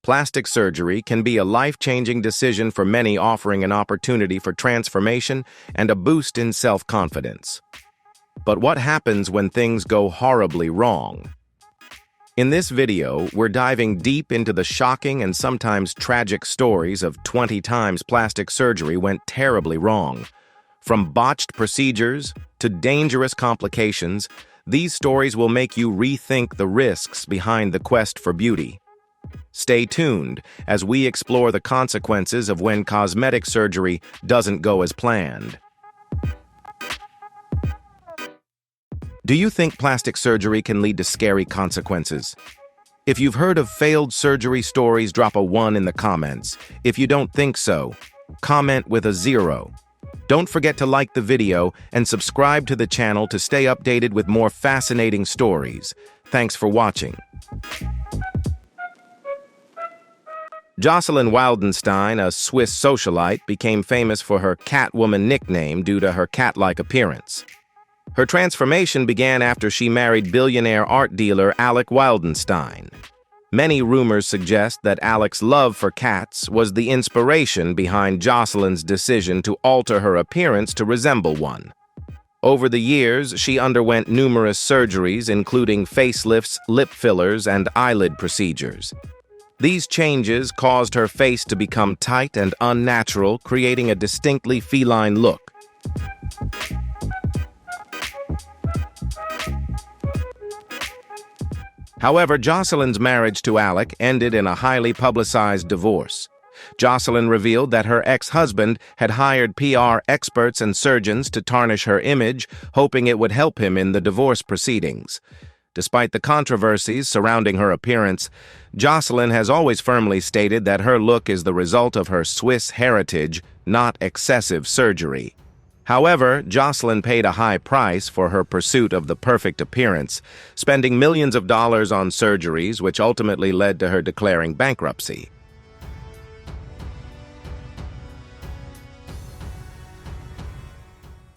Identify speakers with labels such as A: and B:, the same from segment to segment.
A: Plastic surgery can be a life-changing decision for many, offering an opportunity for transformation and a boost in self-confidence. But what happens when things go horribly wrong? In this video, we're diving deep into the shocking and sometimes tragic stories of 20 times plastic surgery went terribly wrong. From botched procedures to dangerous complications, these stories will make you rethink the risks behind the quest for beauty. Stay tuned as we explore the consequences of when cosmetic surgery doesn't go as planned. Do you think plastic surgery can lead to scary consequences? If you've heard of failed surgery stories, drop a 1 in the comments. If you don't think so, comment with a 0. Don't forget to like the video and subscribe to the channel to stay updated with more fascinating stories. Thanks for watching. Jocelyn Wildenstein, a Swiss socialite, became famous for her Catwoman nickname due to her cat-like appearance. Her transformation began after she married billionaire art dealer Alec Wildenstein. Many rumors suggest that Alec's love for cats was the inspiration behind Jocelyn's decision to alter her appearance to resemble one. Over the years, she underwent numerous surgeries, including facelifts, lip fillers, and eyelid procedures. These changes caused her face to become tight and unnatural, creating a distinctly feline look. However, Jocelyn's marriage to Alec ended in a highly publicized divorce. Jocelyn revealed that her ex-husband had hired PR experts and surgeons to tarnish her image, hoping it would help him in the divorce proceedings. Despite the controversies surrounding her appearance, Jocelyn has always firmly stated that her look is the result of her Swiss heritage, not excessive surgery. However, Jocelyn paid a high price for her pursuit of the perfect appearance, spending millions of dollars on surgeries, which ultimately led to her declaring bankruptcy.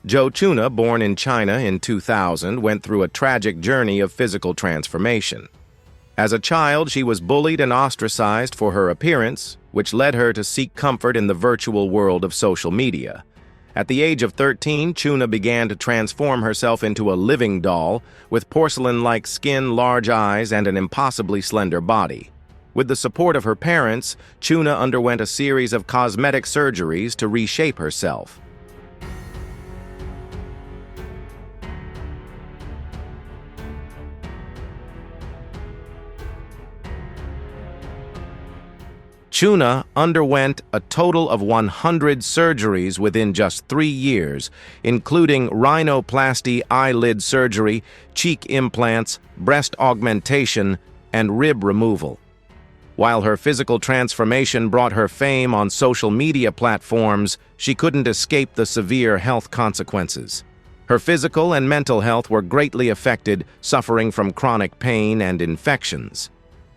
A: Zhou Chuna, born in China in 2000, went through a tragic journey of physical transformation. As a child, she was bullied and ostracized for her appearance, which led her to seek comfort in the virtual world of social media. At the age of 13, Chuna began to transform herself into a living doll with porcelain-like skin, large eyes, and an impossibly slender body. With the support of her parents, Chuna underwent a series of cosmetic surgeries to reshape herself. Chuna underwent a total of 100 surgeries within just 3 years, including rhinoplasty, eyelid surgery, cheek implants, breast augmentation, and rib removal. While her physical transformation brought her fame on social media platforms, she couldn't escape the severe health consequences. Her physical and mental health were greatly affected, suffering from chronic pain and infections.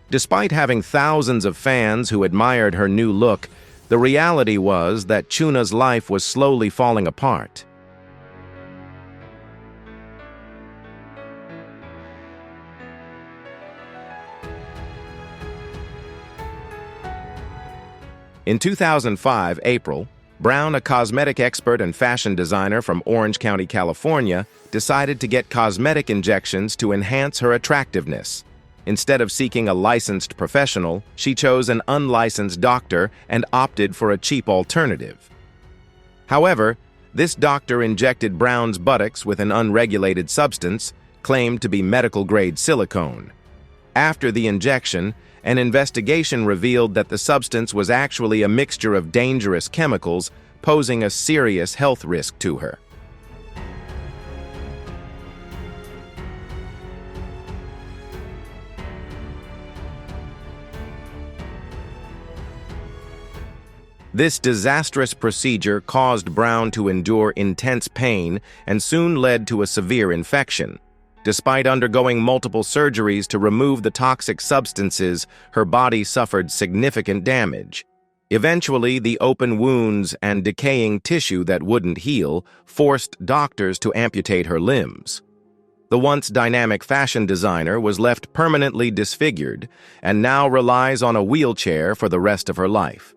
A: Despite having thousands of fans who admired her new look, the reality was that Chuna's life was slowly falling apart. In 2005, April, Brown, a cosmetic expert and fashion designer from Orange County, California, decided to get cosmetic injections to enhance her attractiveness. Instead of seeking a licensed professional, she chose an unlicensed doctor and opted for a cheap alternative. However, this doctor injected Brown's buttocks with an unregulated substance, claimed to be medical-grade silicone. After the injection, an investigation revealed that the substance was actually a mixture of dangerous chemicals, posing a serious health risk to her. This disastrous procedure caused Brown to endure intense pain and soon led to a severe infection. Despite undergoing multiple surgeries to remove the toxic substances, her body suffered significant damage. Eventually, the open wounds and decaying tissue that wouldn't heal forced doctors to amputate her limbs. The once dynamic fashion designer was left permanently disfigured and now relies on a wheelchair for the rest of her life.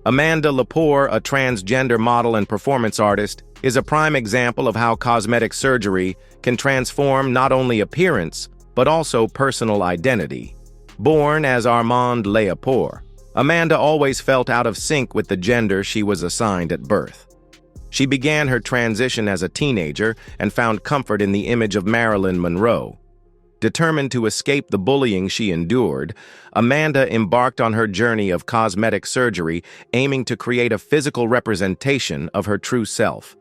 A: Amanda Lepore, a transgender model and performance artist, is a prime example of how cosmetic surgery can transform not only appearance, but also personal identity. Born as Armand Lepore, Amanda always felt out of sync with the gender she was assigned at birth. She began her transition as a teenager and found comfort in the image of Marilyn Monroe. Determined to escape the bullying she endured, Amanda embarked on her journey of cosmetic surgery, aiming to create a physical representation of her true self.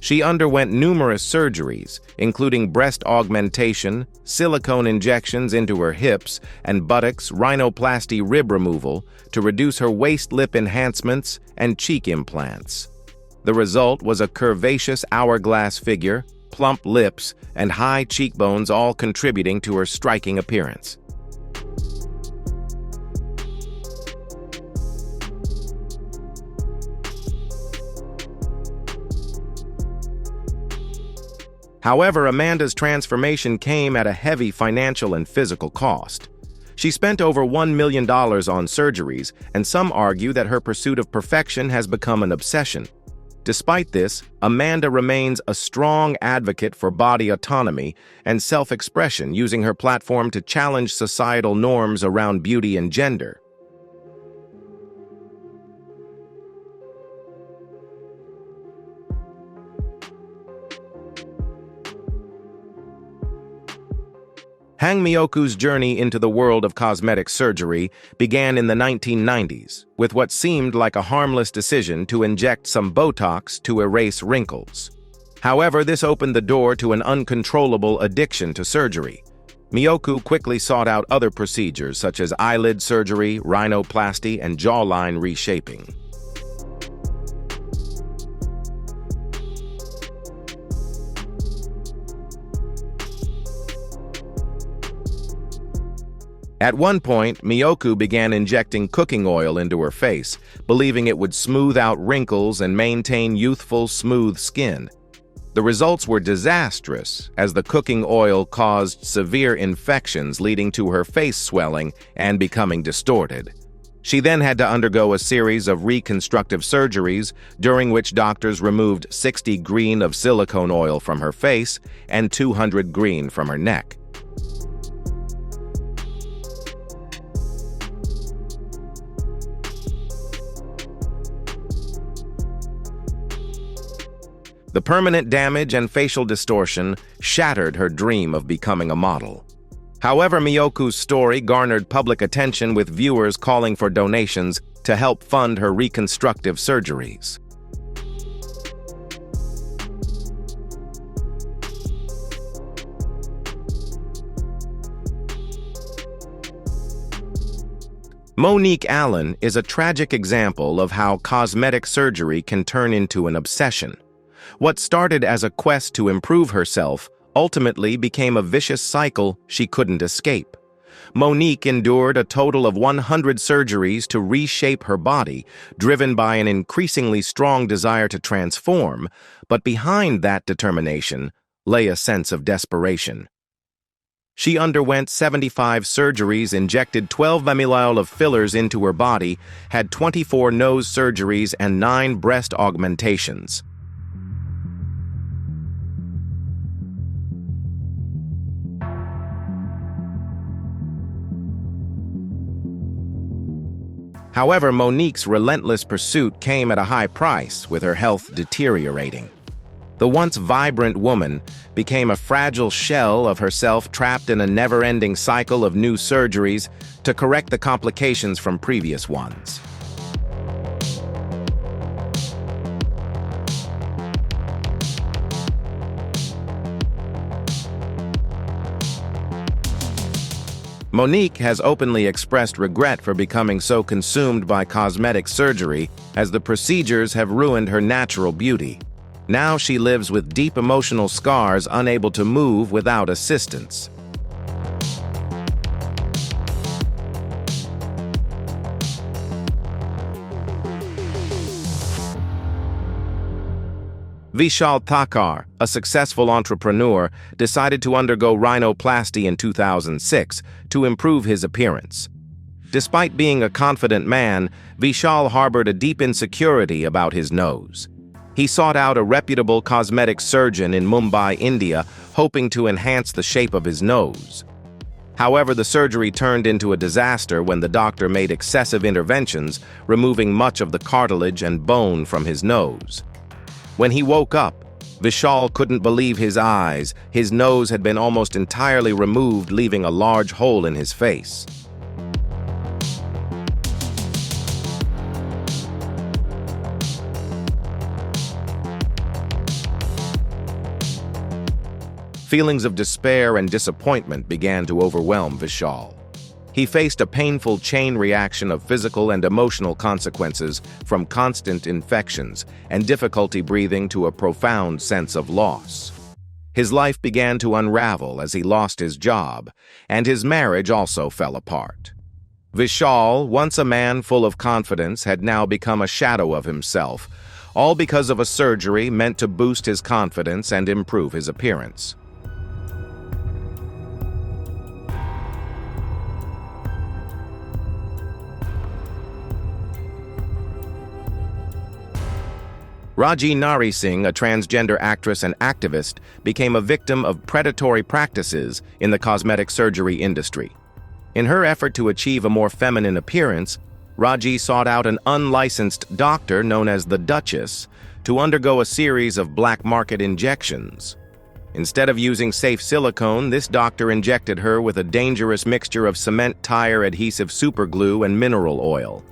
A: She underwent numerous surgeries, including breast augmentation, silicone injections into her hips, and buttocks, rhinoplasty rib removal to reduce her waist lip enhancements and cheek implants. The result was a curvaceous hourglass figure, plump lips, and high cheekbones, all contributing to her striking appearance. However, Amanda's transformation came at a heavy financial and physical cost. She spent over $1 million on surgeries, and some argue that her pursuit of perfection has become an obsession. Despite this, Amanda remains a strong advocate for body autonomy and self-expression, using her platform to challenge societal norms around beauty and gender. Mioku's journey into the world of cosmetic surgery began in the 1990s with what seemed like a harmless decision to inject some Botox to erase wrinkles. However, this opened the door to an uncontrollable addiction to surgery. Mioku quickly sought out other procedures such as eyelid surgery, rhinoplasty, and jawline reshaping. At one point, Mioku began injecting cooking oil into her face, believing it would smooth out wrinkles and maintain youthful, smooth skin. The results were disastrous, as the cooking oil caused severe infections, leading to her face swelling and becoming distorted. She then had to undergo a series of reconstructive surgeries, during which doctors removed 60 green of silicone oil from her face and 200 green from her neck. The permanent damage and facial distortion shattered her dream of becoming a model. However, Mioku's story garnered public attention, with viewers calling for donations to help fund her reconstructive surgeries. Monique Allen is a tragic example of how cosmetic surgery can turn into an obsession. What started as a quest to improve herself ultimately became a vicious cycle she couldn't escape. Monique endured a total of 100 surgeries to reshape her body, driven by an increasingly strong desire to transform, but behind that determination lay a sense of desperation. She underwent 75 surgeries, injected 12 ml of fillers into her body, had 24 nose surgeries, and 9 breast augmentations. However, Monique's relentless pursuit came at a high price, with her health deteriorating. The once vibrant woman became a fragile shell of herself, trapped in a never-ending cycle of new surgeries to correct the complications from previous ones. Monique has openly expressed regret for becoming so consumed by cosmetic surgery, as the procedures have ruined her natural beauty. Now she lives with deep emotional scars, unable to move without assistance. Vishal Thakkar, a successful entrepreneur, decided to undergo rhinoplasty in 2006 to improve his appearance. Despite being a confident man, Vishal harbored a deep insecurity about his nose. He sought out a reputable cosmetic surgeon in Mumbai, India, hoping to enhance the shape of his nose. However, the surgery turned into a disaster when the doctor made excessive interventions, removing much of the cartilage and bone from his nose. When he woke up, Vishal couldn't believe his eyes. His nose had been almost entirely removed, leaving a large hole in his face. Feelings of despair and disappointment began to overwhelm Vishal. He faced a painful chain reaction of physical and emotional consequences, from constant infections and difficulty breathing to a profound sense of loss. His life began to unravel as he lost his job, and his marriage also fell apart. Vishal, once a man full of confidence, had now become a shadow of himself, all because of a surgery meant to boost his confidence and improve his appearance. Rajee Narinesingh, a transgender actress and activist, became a victim of predatory practices in the cosmetic surgery industry. In her effort to achieve a more feminine appearance, Rajee sought out an unlicensed doctor known as the Duchess to undergo a series of black market injections. Instead of using safe silicone, this doctor injected her with a dangerous mixture of cement tire adhesive superglue and mineral oil.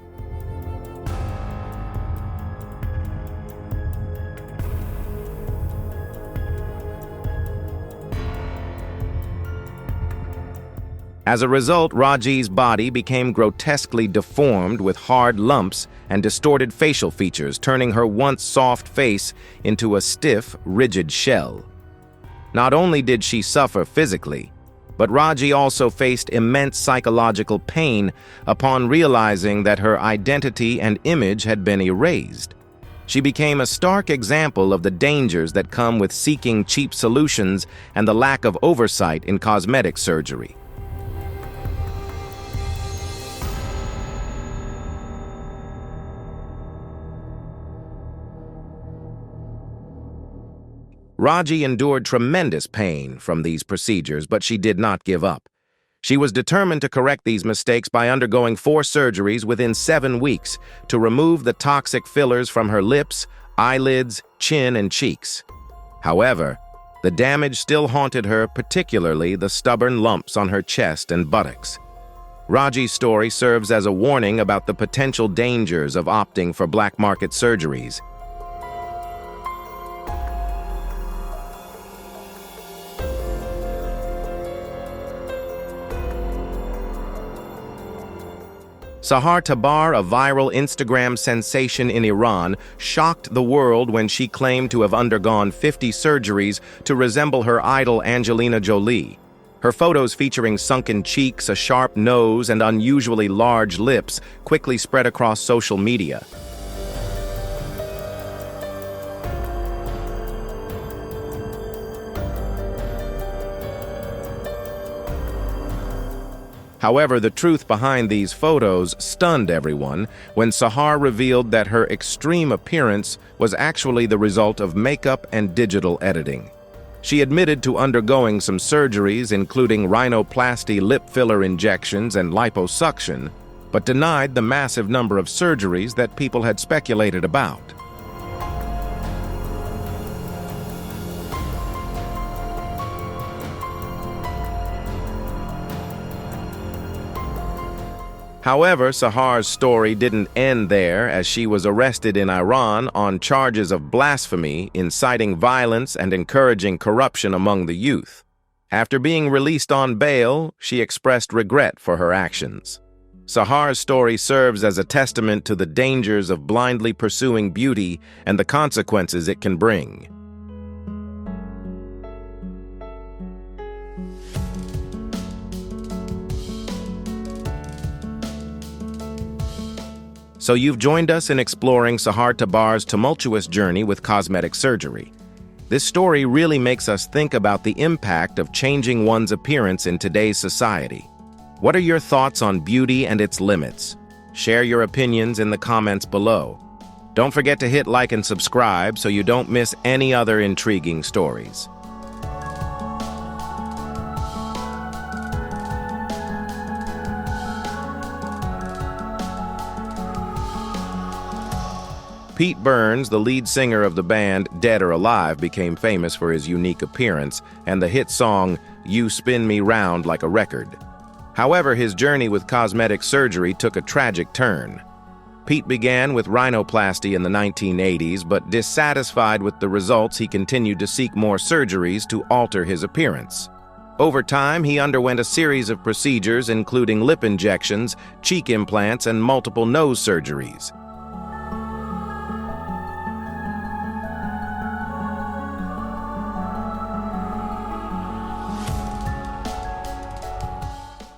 A: As a result, Rajee's body became grotesquely deformed with hard lumps and distorted facial features, turning her once soft face into a stiff, rigid shell. Not only did she suffer physically, but Rajee also faced immense psychological pain upon realizing that her identity and image had been erased. She became a stark example of the dangers that come with seeking cheap solutions and the lack of oversight in cosmetic surgery. Rajee endured tremendous pain from these procedures, but she did not give up. She was determined to correct these mistakes by undergoing 4 surgeries within 7 weeks to remove the toxic fillers from her lips, eyelids, chin, and cheeks. However, the damage still haunted her, particularly the stubborn lumps on her chest and buttocks. Rajee's story serves as a warning about the potential dangers of opting for black market surgeries. Sahar Tabar, a viral Instagram sensation in Iran, shocked the world when she claimed to have undergone 50 surgeries to resemble her idol Angelina Jolie. Her photos featuring sunken cheeks, a sharp nose, and unusually large lips quickly spread across social media. However, the truth behind these photos stunned everyone when Sahar revealed that her extreme appearance was actually the result of makeup and digital editing. She admitted to undergoing some surgeries, including rhinoplasty, lip filler injections, and liposuction, but denied the massive number of surgeries that people had speculated about. However, Sahar's story didn't end there, as she was arrested in Iran on charges of blasphemy, inciting violence, and encouraging corruption among the youth. After being released on bail, she expressed regret for her actions. Sahar's story serves as a testament to the dangers of blindly pursuing beauty and the consequences it can bring. So you've joined us in exploring Sahar Tabar's tumultuous journey with cosmetic surgery. This story really makes us think about the impact of changing one's appearance in today's society. What are your thoughts on beauty and its limits? Share your opinions in the comments below. Don't forget to hit like and subscribe so you don't miss any other intriguing stories. Pete Burns, the lead singer of the band Dead or Alive, became famous for his unique appearance and the hit song, "You Spin Me Round Like a Record." However, his journey with cosmetic surgery took a tragic turn. Pete began with rhinoplasty in the 1980s, but dissatisfied with the results, he continued to seek more surgeries to alter his appearance. Over time, he underwent a series of procedures including lip injections, cheek implants, and multiple nose surgeries.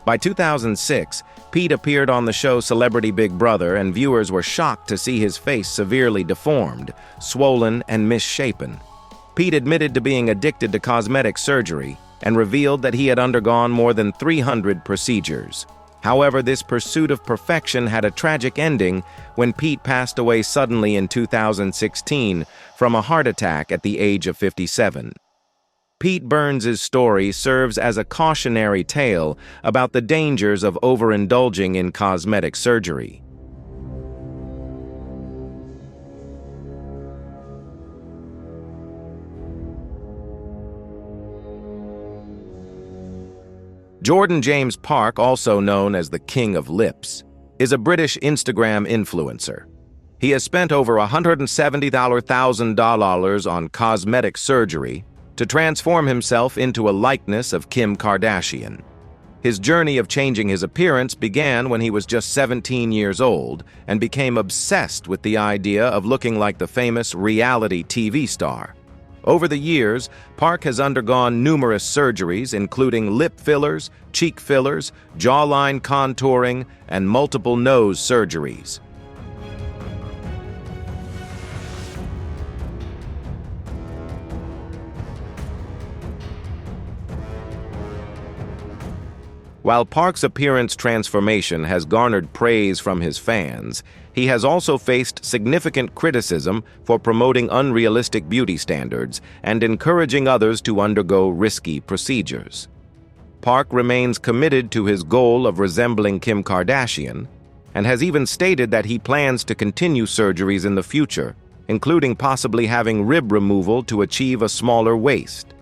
A: By 2006, Pete appeared on the show Celebrity Big Brother, and viewers were shocked to see his face severely deformed, swollen, and misshapen. Pete admitted to being addicted to cosmetic surgery and revealed that he had undergone more than 300 procedures. However, this pursuit of perfection had a tragic ending when Pete passed away suddenly in 2016 from a heart attack at the age of 57. Pete Burns' story serves as a cautionary tale about the dangers of overindulging in cosmetic surgery. Jordan James Parke, also known as the King of Lips, is a British Instagram influencer. He has spent over $170,000 on cosmetic surgery to transform himself into a likeness of Kim Kardashian. His journey of changing his appearance began when he was just 17 years old and became obsessed with the idea of looking like the famous reality TV star. Over the years, Parke has undergone numerous surgeries, including lip fillers, cheek fillers, jawline contouring, and multiple nose surgeries. While Parke's appearance transformation has garnered praise from his fans, he has also faced significant criticism for promoting unrealistic beauty standards and encouraging others to undergo risky procedures. Parke remains committed to his goal of resembling Kim Kardashian and has even stated that he plans to continue surgeries in the future, including possibly having rib removal to achieve a smaller waist.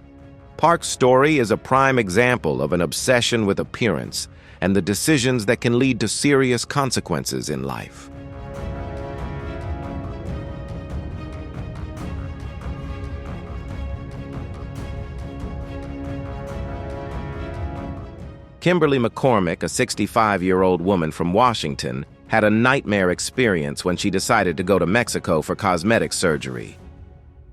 A: Parke's story is a prime example of an obsession with appearance and the decisions that can lead to serious consequences in life. Kimberly McCormick, a 65-year-old woman from Washington, had a nightmare experience when she decided to go to Mexico for cosmetic surgery.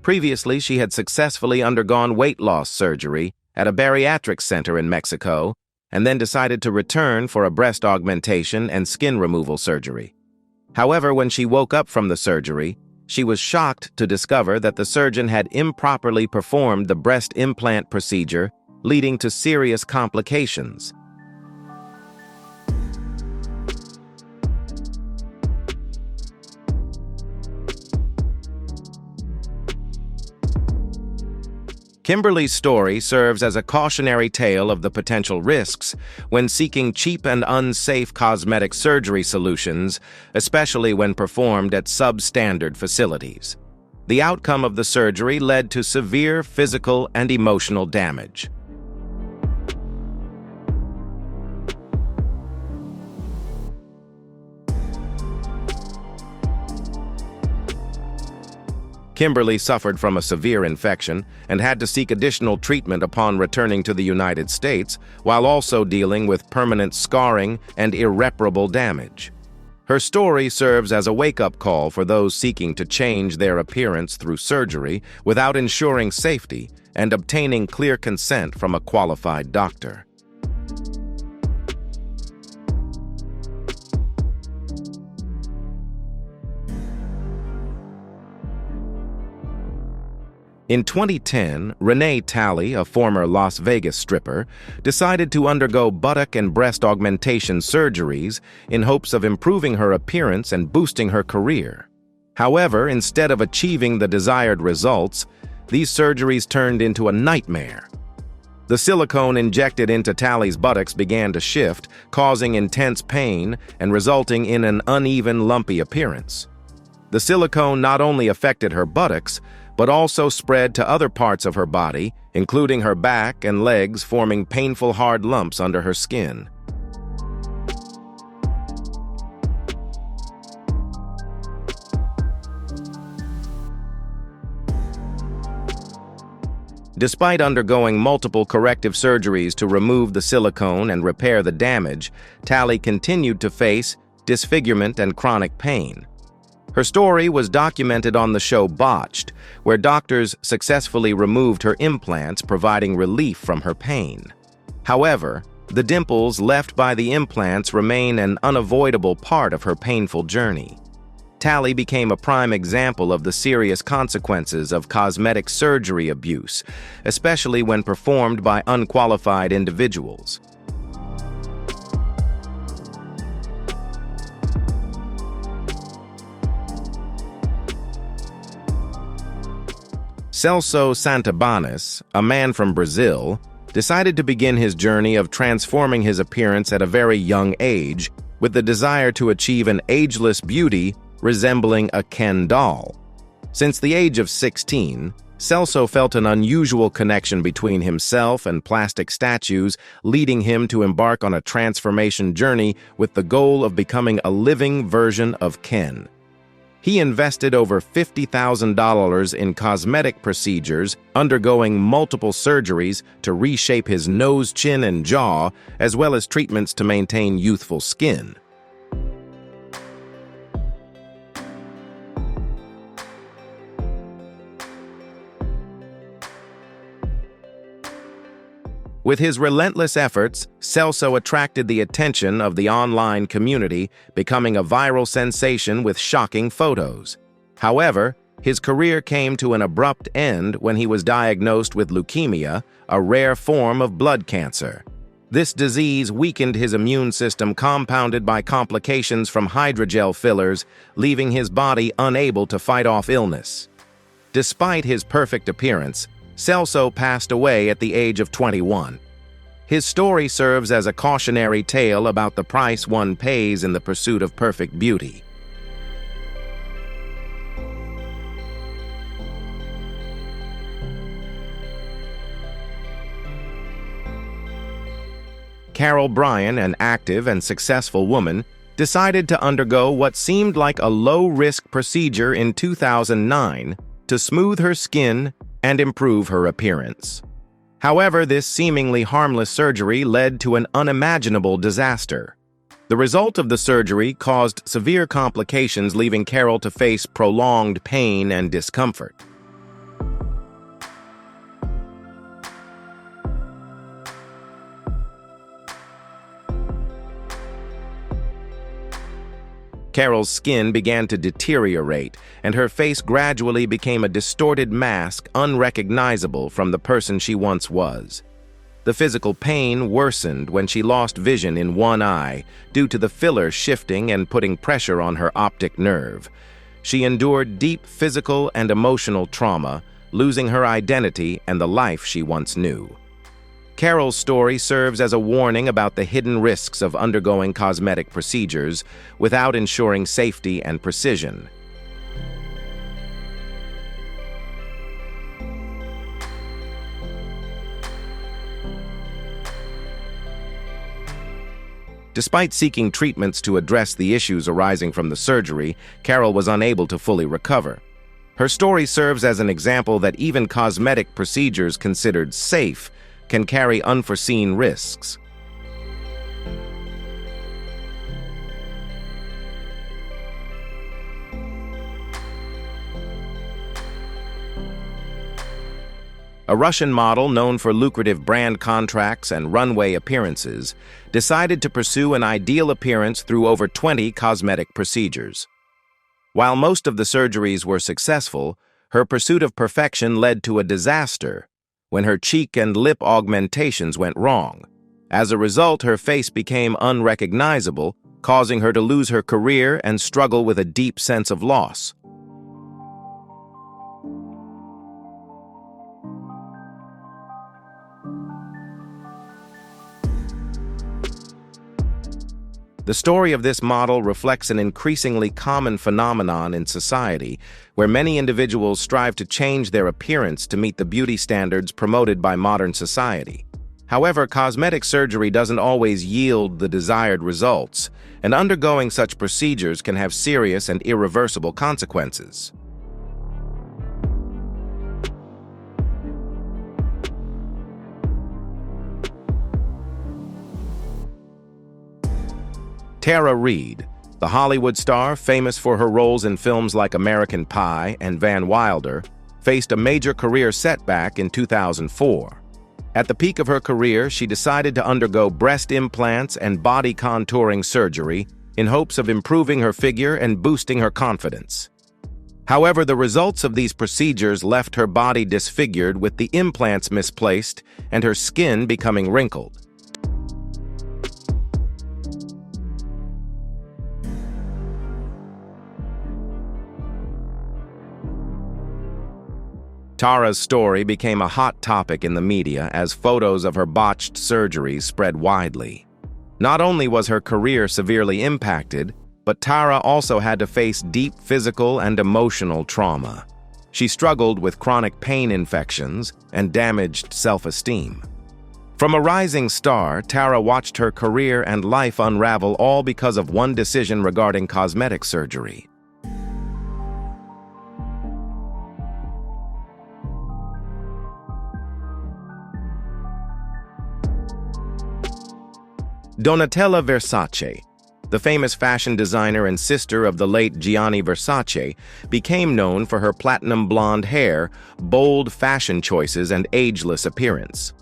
A: Previously, she had successfully undergone weight loss surgery at a bariatric center in Mexico and then decided to return for a breast augmentation and skin removal surgery. However, when she woke up from the surgery, she was shocked to discover that the surgeon had improperly performed the breast implant procedure, leading to serious complications. Kimberly's story serves as a cautionary tale of the potential risks when seeking cheap and unsafe cosmetic surgery solutions, especially when performed at substandard facilities. The outcome of the surgery led to severe physical and emotional damage. Kimberly suffered from a severe infection and had to seek additional treatment upon returning to the United States, while also dealing with permanent scarring and irreparable damage. Her story serves as a wake-up call for those seeking to change their appearance through surgery without ensuring safety and obtaining clear consent from a qualified doctor. In 2010, Renee Tally, a former Las Vegas stripper, decided to undergo buttock and breast augmentation surgeries in hopes of improving her appearance and boosting her career. However, instead of achieving the desired results, these surgeries turned into a nightmare. The silicone injected into Tally's buttocks began to shift, causing intense pain and resulting in an uneven, lumpy appearance. The silicone not only affected her buttocks, but also spread to other parts of her body, including her back and legs, forming painful hard lumps under her skin. Despite undergoing multiple corrective surgeries to remove the silicone and repair the damage, Tally continued to face disfigurement and chronic pain. Her story was documented on the show Botched, where doctors successfully removed her implants, providing relief from her pain. However, the dimples left by the implants remain an unavoidable part of her painful journey. Tally became a prime example of the serious consequences of cosmetic surgery abuse, especially when performed by unqualified individuals. Celso Santebanes, a man from Brazil, decided to begin his journey of transforming his appearance at a very young age with the desire to achieve an ageless beauty resembling a Ken doll. Since the age of 16, Celso felt an unusual connection between himself and plastic statues, leading him to embark on a transformation journey with the goal of becoming a living version of Ken. He invested over $50,000 in cosmetic procedures, undergoing multiple surgeries to reshape his nose, chin, and jaw, as well as treatments to maintain youthful skin. With his relentless efforts, Celso attracted the attention of the online community, becoming a viral sensation with shocking photos. However, his career came to an abrupt end when he was diagnosed with leukemia, a rare form of blood cancer. This disease weakened his immune system, compounded by complications from hydrogel fillers, leaving his body unable to fight off illness. Despite his perfect appearance, Celso passed away at the age of 21. His story serves as a cautionary tale about the price one pays in the pursuit of perfect beauty. Carol Bryan, an active and successful woman, decided to undergo what seemed like a low-risk procedure in 2009 to smooth her skin and improve her appearance. However, this seemingly harmless surgery led to an unimaginable disaster. The result of the surgery caused severe complications, leaving Carol to face prolonged pain and discomfort. Carol's skin began to deteriorate, and her face gradually became a distorted mask unrecognizable from the person she once was. The physical pain worsened when she lost vision in one eye due to the filler shifting and putting pressure on her optic nerve. She endured deep physical and emotional trauma, losing her identity and the life she once knew. Carol's story serves as a warning about the hidden risks of undergoing cosmetic procedures without ensuring safety and precision. Despite seeking treatments to address the issues arising from the surgery, Carol was unable to fully recover. Her story serves as an example that even cosmetic procedures considered safe can carry unforeseen risks. A Russian model known for lucrative brand contracts and runway appearances decided to pursue an ideal appearance through over 20 cosmetic procedures. While most of the surgeries were successful, her pursuit of perfection led to a disaster when her cheek and lip augmentations went wrong. As a result, her face became unrecognizable, causing her to lose her career and struggle with a deep sense of loss. The story of this model reflects an increasingly common phenomenon in society, where many individuals strive to change their appearance to meet the beauty standards promoted by modern society. However, cosmetic surgery doesn't always yield the desired results, and undergoing such procedures can have serious and irreversible consequences. Reid, the Hollywood star famous for her roles in films like American Pie and Van Wilder, faced a major career setback in 2004. At the peak of her career, she decided to undergo breast implants and body contouring surgery in hopes of improving her figure and boosting her confidence. However, the results of these procedures left her body disfigured, with the implants misplaced and her skin becoming wrinkled. Tara's story became a hot topic in the media as photos of her botched surgeries spread widely. Not only was her career severely impacted, but Tara also had to face deep physical and emotional trauma. She struggled with chronic pain infections and damaged self-esteem. From a rising star, Tara watched her career and life unravel, all because of one decision regarding cosmetic surgery. Donatella Versace, the famous fashion designer and sister of the late Gianni Versace, became known for her platinum blonde hair, bold fashion choices, and ageless appearance.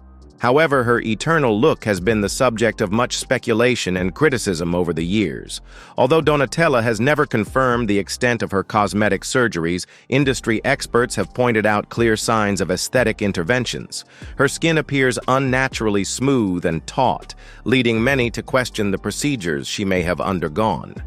A: However, her eternal look has been the subject of much speculation and criticism over the years. Although Donatella has never confirmed the extent of her cosmetic surgeries, industry experts have pointed out clear signs of aesthetic interventions. Her skin appears unnaturally smooth and taut, leading many to question the procedures she may have undergone.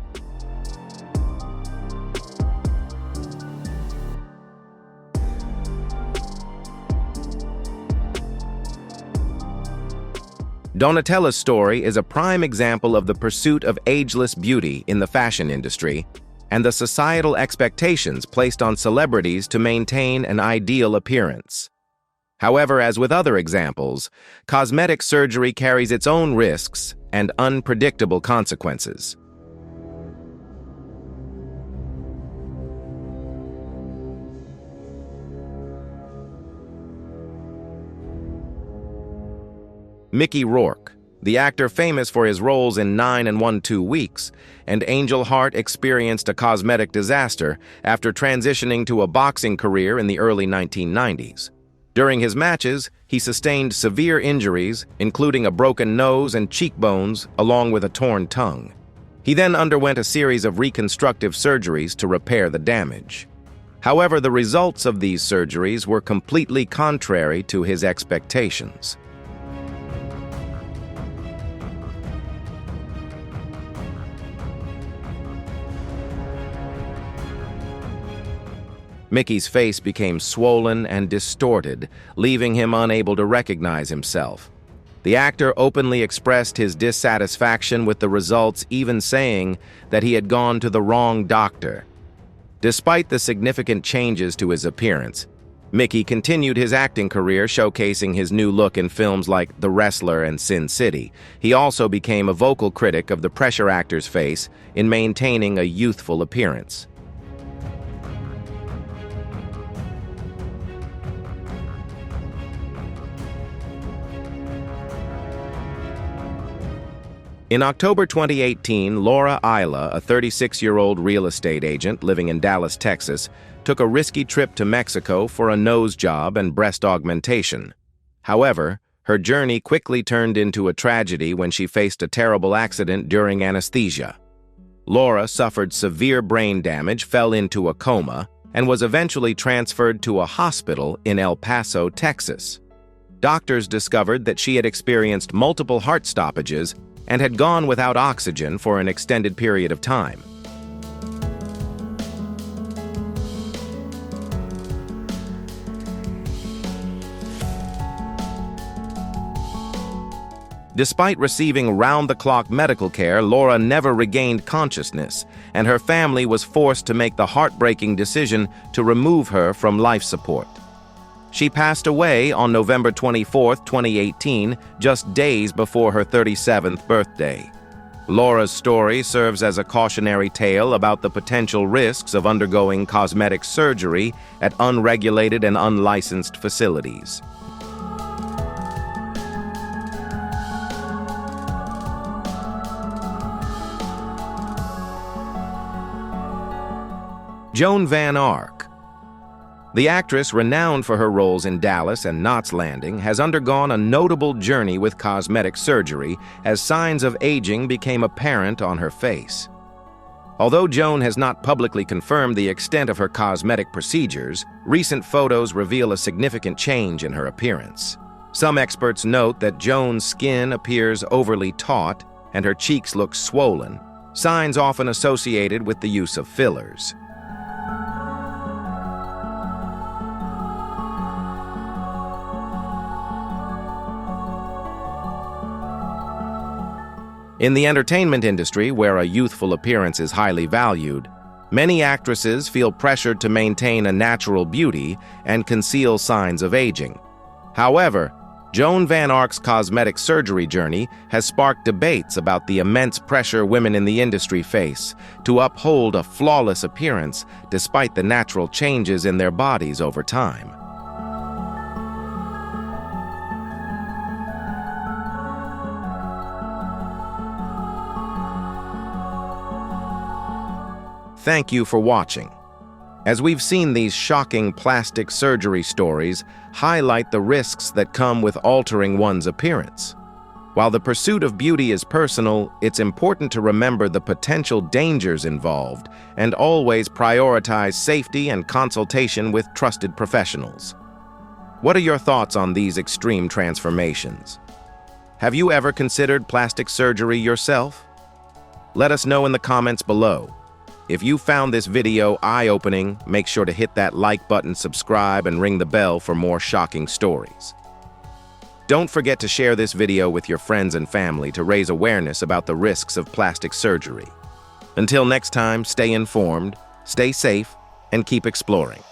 A: Donatella's story is a prime example of the pursuit of ageless beauty in the fashion industry and the societal expectations placed on celebrities to maintain an ideal appearance. However, as with other examples, cosmetic surgery carries its own risks and unpredictable consequences. Mickey Rourke, the actor famous for his roles in 9 and 1-2 Weeks, and Angel Heart, experienced a cosmetic disaster after transitioning to a boxing career in the early 1990s. During his matches, he sustained severe injuries, including a broken nose and cheekbones, along with a torn tongue. He then underwent a series of reconstructive surgeries to repair the damage. However, the results of these surgeries were completely contrary to his expectations. Mickey's face became swollen and distorted, leaving him unable to recognize himself. The actor openly expressed his dissatisfaction with the results, even saying that he had gone to the wrong doctor. Despite the significant changes to his appearance, Mickey continued his acting career, showcasing his new look in films like The Wrestler and Sin City. He also became a vocal critic of the pressure actor's face in maintaining a youthful appearance. In October 2018, Laura Aila, a 36-year-old real estate agent living in Dallas, Texas, took a risky trip to Mexico for a nose job and breast augmentation. However, her journey quickly turned into a tragedy when she faced a terrible accident during anesthesia. Laura suffered severe brain damage, fell into a coma, and was eventually transferred to a hospital in El Paso, Texas. Doctors discovered that she had experienced multiple heart stoppages and had gone without oxygen for an extended period of time. Despite receiving round-the-clock medical care, Laura never regained consciousness, and her family was forced to make the heartbreaking decision to remove her from life support. She passed away on November 24, 2018, just days before her 37th birthday. Laura's story serves as a cautionary tale about the potential risks of undergoing cosmetic surgery at unregulated and unlicensed facilities. Joan Van Ark. The actress, renowned for her roles in Dallas and Knots Landing, has undergone a notable journey with cosmetic surgery as signs of aging became apparent on her face. Although Joan has not publicly confirmed the extent of her cosmetic procedures, recent photos reveal a significant change in her appearance. Some experts note that Joan's skin appears overly taut and her cheeks look swollen, signs often associated with the use of fillers. In the entertainment industry, where a youthful appearance is highly valued, many actresses feel pressured to maintain a natural beauty and conceal signs of aging. However, Joan Van Ark's cosmetic surgery journey has sparked debates about the immense pressure women in the industry face to uphold a flawless appearance despite the natural changes in their bodies over time. Thank you for watching. As we've seen, these shocking plastic surgery stories highlight the risks that come with altering one's appearance. While the pursuit of beauty is personal, it's important to remember the potential dangers involved and always prioritize safety and consultation with trusted professionals. What are your thoughts on these extreme transformations? Have you ever considered plastic surgery yourself? Let us know in the comments below. If you found this video eye-opening, make sure to hit that like button, subscribe, and ring the bell for more shocking stories. Don't forget to share this video with your friends and family to raise awareness about the risks of plastic surgery. Until next time, stay informed, stay safe, and keep exploring.